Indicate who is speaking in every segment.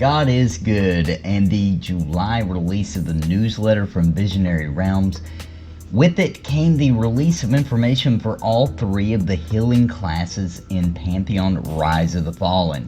Speaker 1: God is good, and the July release of the newsletter from Visionary Realms. With it came the release of information for all three of the healing classes in Pantheon Rise of the Fallen.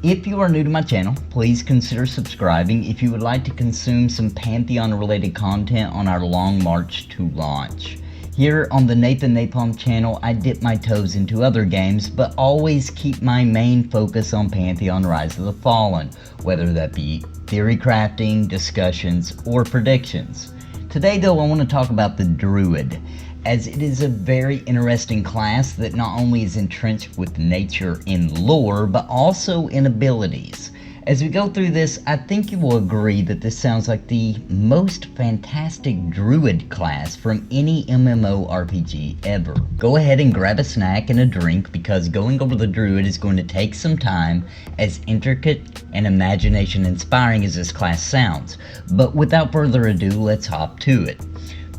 Speaker 1: If you are new to my channel, please consider subscribing if you would like to consume some Pantheon related content on our long march to launch. Here on the NAPALM channel, I dip my toes into other games, but always keep my main focus on Pantheon Rise of the Fallen, whether that be theory crafting, discussions, or predictions. Today though, I want to talk about the Druid, as it is a very interesting class that not only is entrenched with nature in lore, but also in abilities. As we go through this, I think you will agree that this sounds like the most fantastic Druid class from any MMORPG ever. Go ahead and grab a snack and a drink, because going over the Druid is going to take some time, as intricate and imagination inspiring as this class sounds. But without further ado, let's hop to it.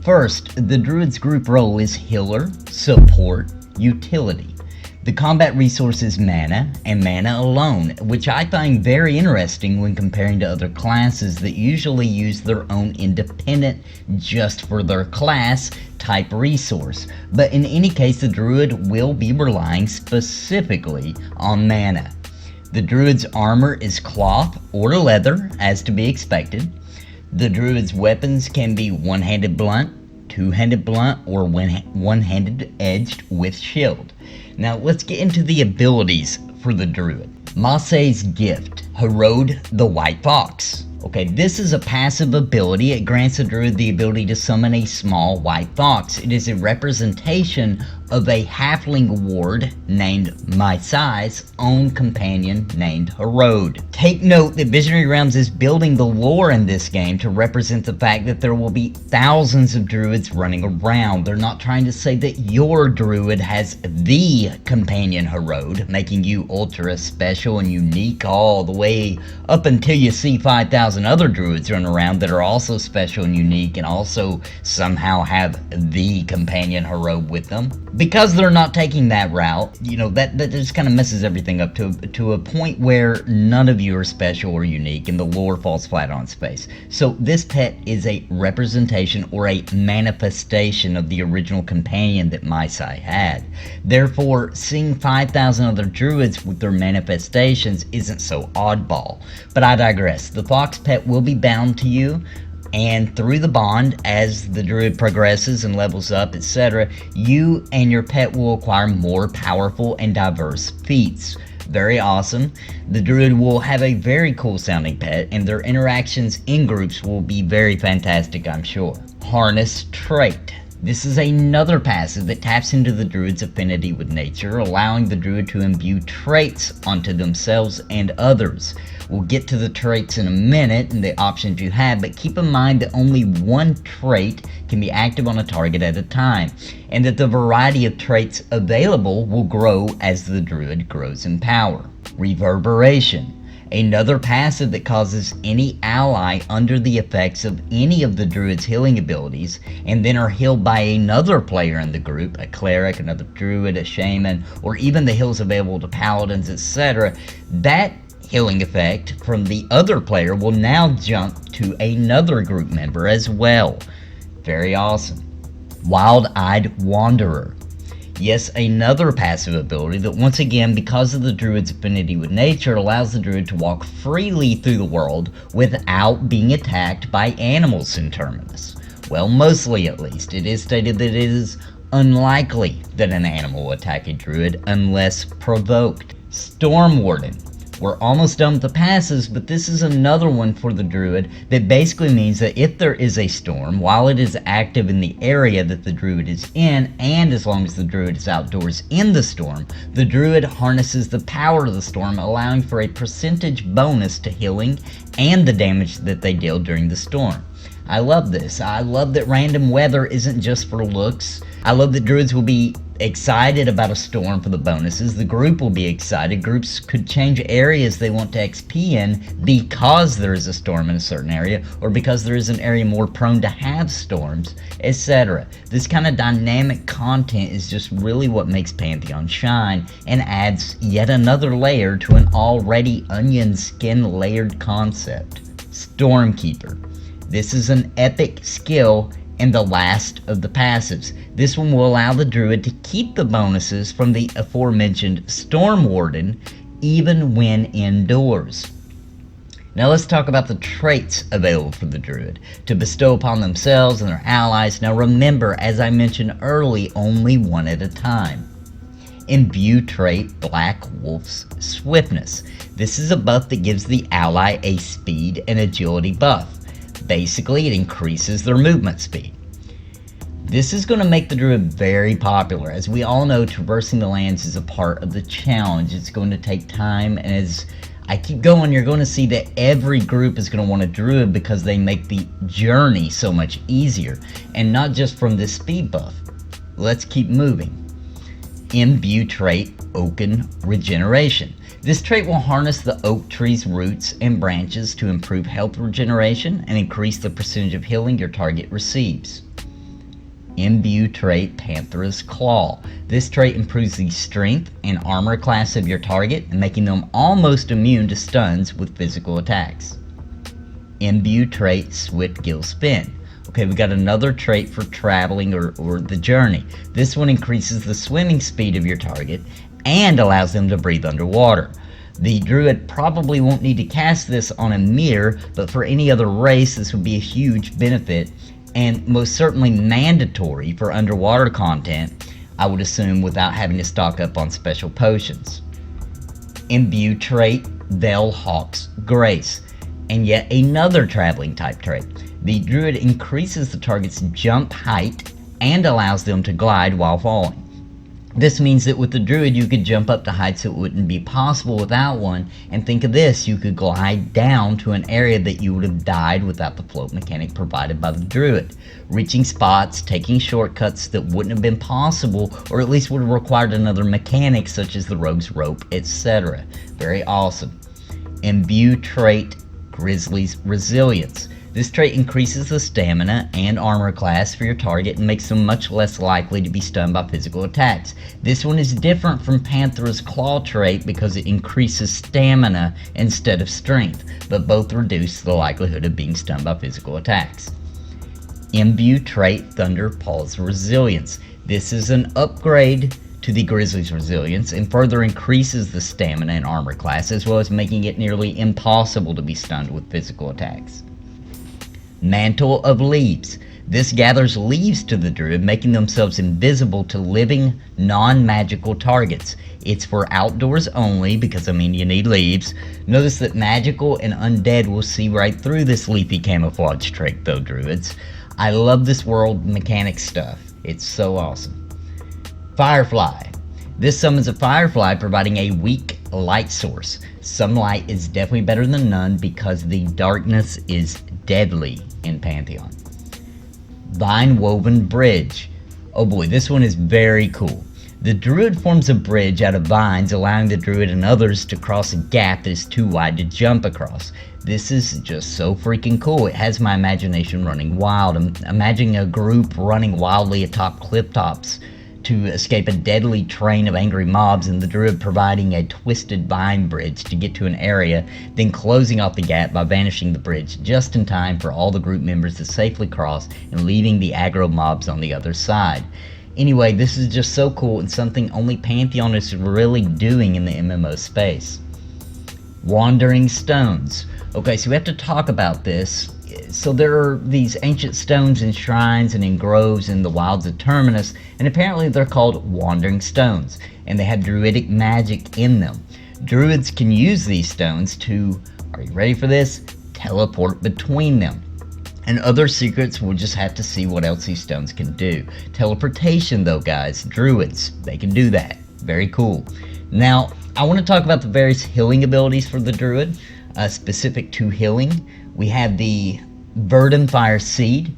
Speaker 1: First, the Druid's group role is healer, support, utility. The combat resource is mana, and mana alone, which I find very interesting when comparing to other classes that usually use their own independent, just for their class, type resource. But in any case, the Druid will be relying specifically on mana. The Druid's armor is cloth or leather, as to be expected. The Druid's weapons can be one-handed blunt, two-handed blunt, or one-handed edged with shield. Now let's get into the abilities for the Druid. Mase's Gift, Herode the White Fox. Okay, this is a passive ability. It grants the Druid the ability to summon a small white fox. It is a representation of a halfling ward named Mase's own companion named Herode. Take note that Visionary Realms is building the lore in this game to represent the fact that there will be thousands of Druids running around. They're not trying to say that your Druid has the companion Herode, making you ultra special and unique all the way up until you see 5,000 other Druids running around that are also special and unique and also somehow have the companion Herode with them. Because they're not taking that route, you know, that just kind of messes everything up to a point where none of you are special or unique and the lore falls flat on its face. So this pet is a representation or a manifestation of the original companion that Mase had. Therefore, seeing 5,000 other Druids with their manifestations isn't so oddball. But I digress. The fox pet will be bound to you, and through the bond, as the Druid progresses and levels up, etc., you and your pet will acquire more powerful and diverse feats. Very awesome. The Druid will have a very cool sounding pet, and their interactions in groups will be very fantastic, I'm sure. Harness Trait. This is another passive that taps into the Druid's affinity with nature, allowing the Druid to imbue traits onto themselves and others. We'll get to the traits in a minute and the options you have, but keep in mind that only one trait can be active on a target at a time, and that the variety of traits available will grow as the Druid grows in power. Reverberation. Another passive that causes any ally under the effects of any of the Druid's healing abilities, and then are healed by another player in the group, a cleric, another Druid, a shaman, or even the heals available to paladins, etc. That healing effect from the other player will now jump to another group member as well. Very awesome. Wild-Eyed Wanderer. Yes, another passive ability that once again, because of the Druid's affinity with nature, allows the Druid to walk freely through the world without being attacked by animals in Terminus. Well, mostly at least. It is stated that it is unlikely that an animal will attack a Druid unless provoked. Storm Warden. We're almost done with the passives, but this is another one for the Druid that basically means that if there is a storm, while it is active in the area that the Druid is in, and as long as the Druid is outdoors in the storm, the Druid harnesses the power of the storm, allowing for a percentage bonus to healing and the damage that they deal during the storm. I love this. I love that random weather isn't just for looks. I love that Druids will be excited about a storm for the bonuses. The group will be excited. Groups could change areas they want to XP in because there is a storm in a certain area, or because there is an area more prone to have storms, etc. This kind of dynamic content is just really what makes Pantheon shine, and adds yet another layer to an already onion skin layered concept. Stormkeeper. This is an epic skill and the last of the passives. This one will allow the Druid to keep the bonuses from the aforementioned Storm Warden even when indoors. Now let's talk about the traits available for the Druid to bestow upon themselves and their allies. Now remember, as I mentioned early, only one at a time. Imbue trait Black Wolf's Swiftness. This is a buff that gives the ally a speed and agility buff. Basically, it increases their movement speed. This is going to make the Druid very popular. As we all know, traversing the lands is a part of the challenge. It's going to take time, and as I keep going, you're going to see that every group is going to want a Druid because they make the journey so much easier, and not just from this speed buff. Let's keep moving. Imbue trait Oaken Regeneration. This trait will harness the oak tree's roots and branches to improve health regeneration and increase the percentage of healing your target receives. Imbue trait Panthera's Claw. This trait improves the strength and armor class of your target, and making them almost immune to stuns with physical attacks. Imbue trait Swift Gill Spin. Okay, we got another trait for traveling or the journey. This one increases the swimming speed of your target and allows them to breathe underwater. The Druid probably won't need to cast this on a mirror, but for any other race this would be a huge benefit, and most certainly mandatory for underwater content, I would assume, without having to stock up on special potions. Imbue trait Veilhawk's Grace, and yet another traveling type trait. The Druid increases the target's jump height and allows them to glide while falling. This means that with the Druid you could jump up to heights that wouldn't be possible without one, and think of this, you could glide down to an area that you would have died without the float mechanic provided by the Druid, reaching spots, taking shortcuts that wouldn't have been possible, or at least would have required another mechanic such as the Rogue's Rope, etc. Very awesome. Imbue trait Grizzly's Resilience. This trait increases the stamina and armor class for your target and makes them much less likely to be stunned by physical attacks. This one is different from Panthera's Claw trait because it increases stamina instead of strength, but both reduce the likelihood of being stunned by physical attacks. Imbue trait Thunderpaw's Resilience. This is an upgrade to the Grizzly's Resilience and further increases the stamina and armor class, as well as making it nearly impossible to be stunned with physical attacks. Mantle of Leaves. This gathers leaves to the Druid, making themselves invisible to living, non-magical targets. It's for outdoors only because, I mean, you need leaves. Notice that magical and undead will see right through this leafy camouflage trick though, Druids. I love this world mechanic stuff. It's so awesome. Firefly. This summons a firefly, providing a weak light source. Some light is definitely better than none because the darkness is deadly in Pantheon. Vine Woven Bridge. Oh boy, this one is very cool. The Druid forms a bridge out of vines, allowing the Druid and others to cross a gap that is too wide to jump across. This is just so freaking cool. It has my imagination running wild. I'm imagining a group running wildly atop cliff tops to escape a deadly train of angry mobs, and the Druid providing a twisted vine bridge to get to an area, then closing off the gap by vanishing the bridge just in time for all the group members to safely cross and leaving the aggro mobs on the other side. Anyway, this is just so cool and something only Pantheon is really doing in the MMO space. Wandering Stones. Okay, so we have to talk about this. So there are these ancient stones in shrines and in groves in the wilds of Terminus, and apparently they're called Wandering Stones, and they have druidic magic in them. Druids can use these stones to, are you ready for this? Teleport between them. And other secrets, we'll just have to see what else these stones can do. Teleportation though, guys, Druids, they can do that. Very cool. Now, I want to talk about the various healing abilities for the Druid, specific to healing. We have the Verdant Fire Seed.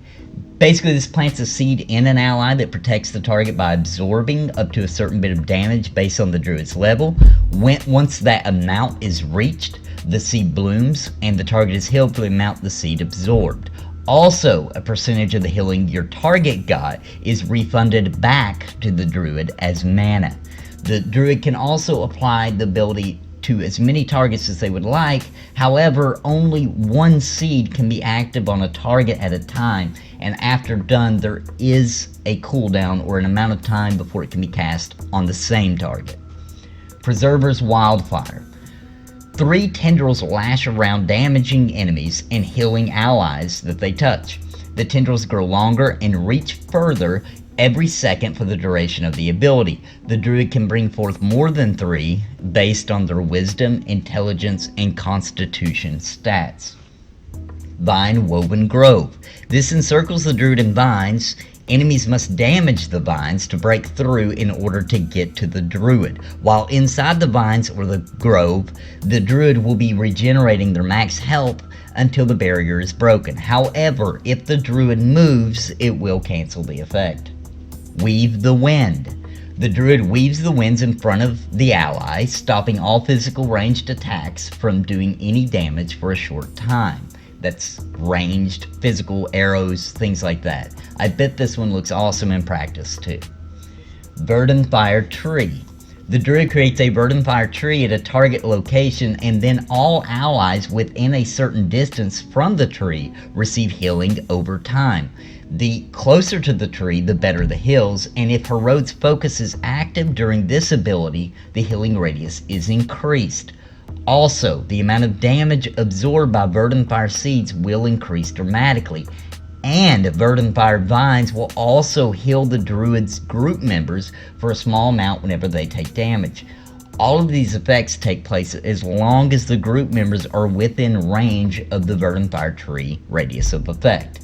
Speaker 1: Basically, this plants a seed in an ally that protects the target by absorbing up to a certain bit of damage based on the druid's level. Once that amount is reached, the seed blooms and the target is healed for the amount the seed absorbed. Also, a percentage of the healing your target got is refunded back to the druid as mana. The druid can also apply the ability to as many targets as they would like. However, only one seed can be active on a target at a time, and after done, there is a cooldown or an amount of time before it can be cast on the same target. Preserver's Wildfire. 3 tendrils lash around, damaging enemies and healing allies that they touch. The tendrils grow longer and reach further every second for the duration of the ability. The druid can bring forth more than 3 based on their wisdom, intelligence, and constitution stats. Vine Woven Grove. This encircles the druid in vines. Enemies must damage the vines to break through in order to get to the druid. While inside the vines or the grove, the druid will be regenerating their max health until the barrier is broken. However, if the druid moves, it will cancel the effect. Weave the Wind. The druid weaves the winds in front of the ally, stopping all physical ranged attacks from doing any damage for a short time. That's ranged, physical, arrows, things like that. I bet this one looks awesome in practice too. Verdant Fire Tree. The druid creates a Verdant Fire Tree at a target location, and then all allies within a certain distance from the tree receive healing over time. The closer to the tree, the better the heals, and if Herod's focus is active during this ability, the healing radius is increased. Also, the amount of damage absorbed by Verdant Fire Seeds will increase dramatically, and Verdant Fire Vines will also heal the druid's group members for a small amount whenever they take damage. All of these effects take place as long as the group members are within range of the Verdant Fire Tree radius of effect.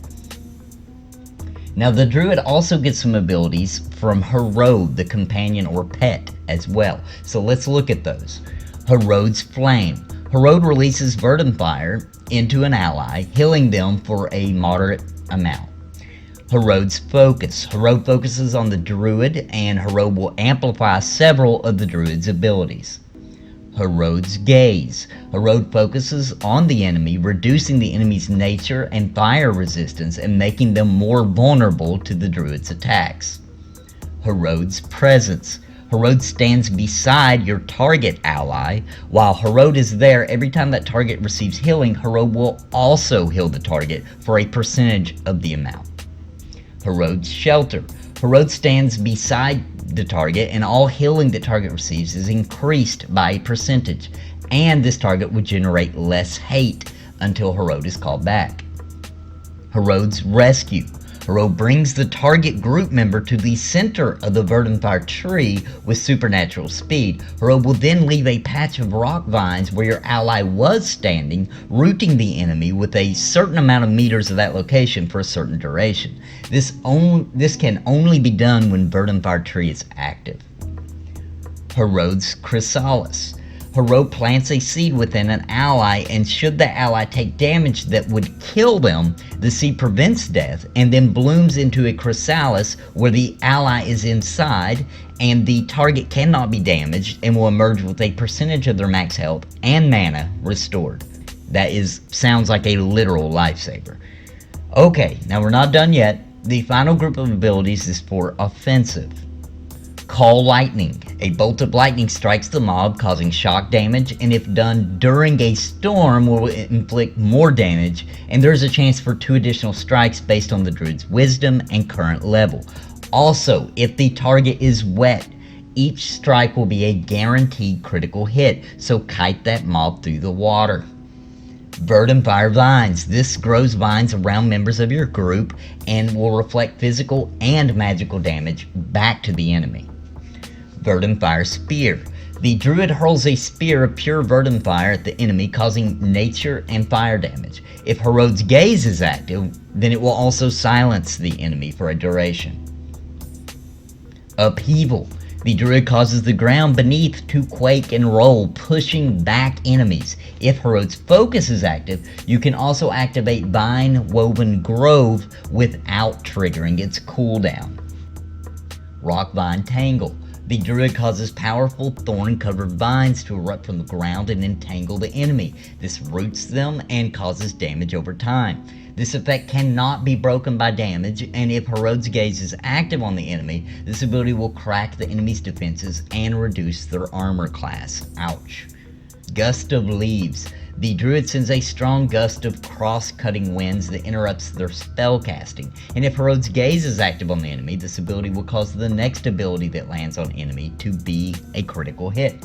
Speaker 1: Now, the druid also gets some abilities from Herod, the companion or pet, as well. So let's look at those. Herod's Flame. Herod releases Verdant Fire into an ally, healing them for a moderate amount. Herod's Focus. Herod focuses on the druid, and Herod will amplify several of the druid's abilities. Herod's Gaze. Herod focuses on the enemy, reducing the enemy's nature and fire resistance and making them more vulnerable to the druid's attacks. Herod's Presence. Herod stands beside your target ally. While Herod is there, every time that target receives healing, Herod will also heal the target for a percentage of the amount. Herod's Shelter. Herod stands beside the target, and all healing the target receives is increased by a percentage, and this target will generate less hate until Herod is called back. Herod's Rescue. Herod brings the target group member to the center of the Verdant Fire Tree with supernatural speed. Herod will then leave a patch of rock vines where your ally was standing, rooting the enemy with a certain amount of meters of that location for a certain duration. This can only be done when Verdant Fire Tree is active. Herod's Chrysalis. Herod plants a seed within an ally, and should the ally take damage that would kill them, the seed prevents death and then blooms into a chrysalis where the ally is inside, and the target cannot be damaged and will emerge with a percentage of their max health and mana restored. That sounds like a literal lifesaver. Okay, now we're not done yet. The final group of abilities is for offensive. Call Lightning. A bolt of lightning strikes the mob, causing shock damage, and if done during a storm will inflict more damage, and there's a chance for 2 additional strikes based on the druid's wisdom and current level. Also, if the target is wet, each strike will be a guaranteed critical hit, so kite that mob through the water. Verdant Fire Vines. This grows vines around members of your group and will reflect physical and magical damage back to the enemy. Verdant Fire Spear. The druid hurls a spear of pure verdant fire at the enemy, causing nature and fire damage. If Herod's Gaze is active, then it will also silence the enemy for a duration. Upheaval. The Druid causes the ground beneath to quake and roll, pushing back enemies. If Herod's Focus is active, you can also activate Vine Woven Grove without triggering its cooldown. Rock Vine Tangle. The Druid causes powerful thorn-covered vines to erupt from the ground and entangle the enemy. This roots them and causes damage over time. This effect cannot be broken by damage, and if Herod's Gaze is active on the enemy, this ability will crack the enemy's defenses and reduce their armor class. Ouch. Gust of Leaves. The Druid sends a strong gust of cross-cutting winds that interrupts their spell casting, and if Herod's Gaze is active on the enemy, this ability will cause the next ability that lands on enemy to be a critical hit.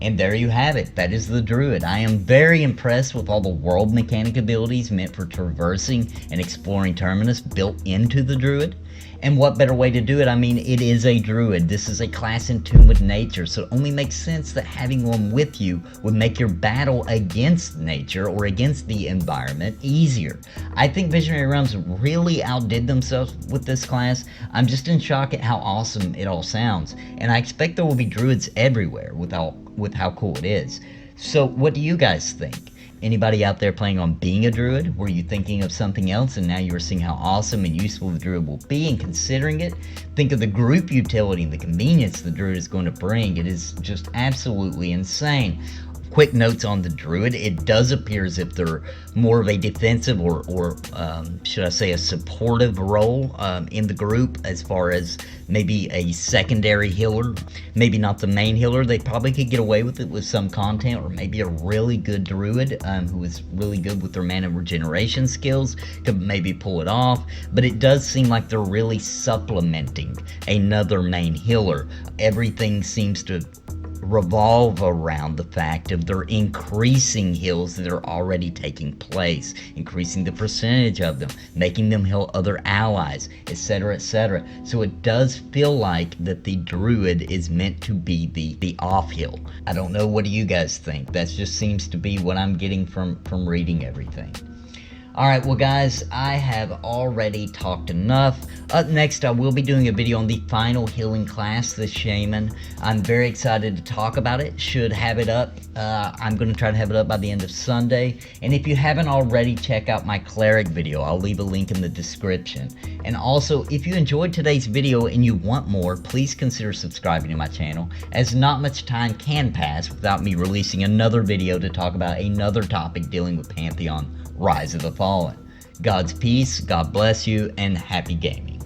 Speaker 1: And there you have it. That is the Druid. I am very impressed with all the world mechanic abilities meant for traversing and exploring Terminus built into the Druid. And what better way to do it? I mean, it is a Druid. This is a class in tune with nature, so it only makes sense that having one with you would make your battle against nature or against the environment easier. I think Visionary Realms really outdid themselves with this class. I'm just in shock at how awesome it all sounds, and I expect there will be Druids everywhere with how cool it is. So what do you guys think? Anybody out there planning on being a Druid? Were you thinking of something else and now you are seeing how awesome and useful the Druid will be and considering it? Think of the group utility and the convenience the Druid is going to bring. It is just absolutely insane. Quick notes on the Druid. It does appear as if they're more of a defensive or should I say a supportive role in the group, as far as maybe a secondary healer, maybe not the main healer. They probably could get away with it with some content, or maybe a really good Druid who is really good with their mana regeneration skills could maybe pull it off. But it does seem like they're really supplementing another main healer. Everything seems to revolve around the fact of their increasing heals that are already taking place, increasing the percentage of them, making them heal other allies, etc., etc. So it does feel like that the Druid is meant to be the off heal. I don't know, what do you guys think? That just seems to be what I'm getting from reading everything. Alright, well guys, I have already talked enough. Up next, I will be doing a video on the final healing class, the Shaman. I'm very excited to talk about it. Should have it up. I'm going to try to have it up by the end of Sunday. And if you haven't already, check out my Cleric video. I'll leave a link in the description. And also, if you enjoyed today's video and you want more, please consider subscribing to my channel, as not much time can pass without me releasing another video to talk about another topic dealing with Pantheon Rise of the Fallen. God's peace, God bless you, and happy gaming.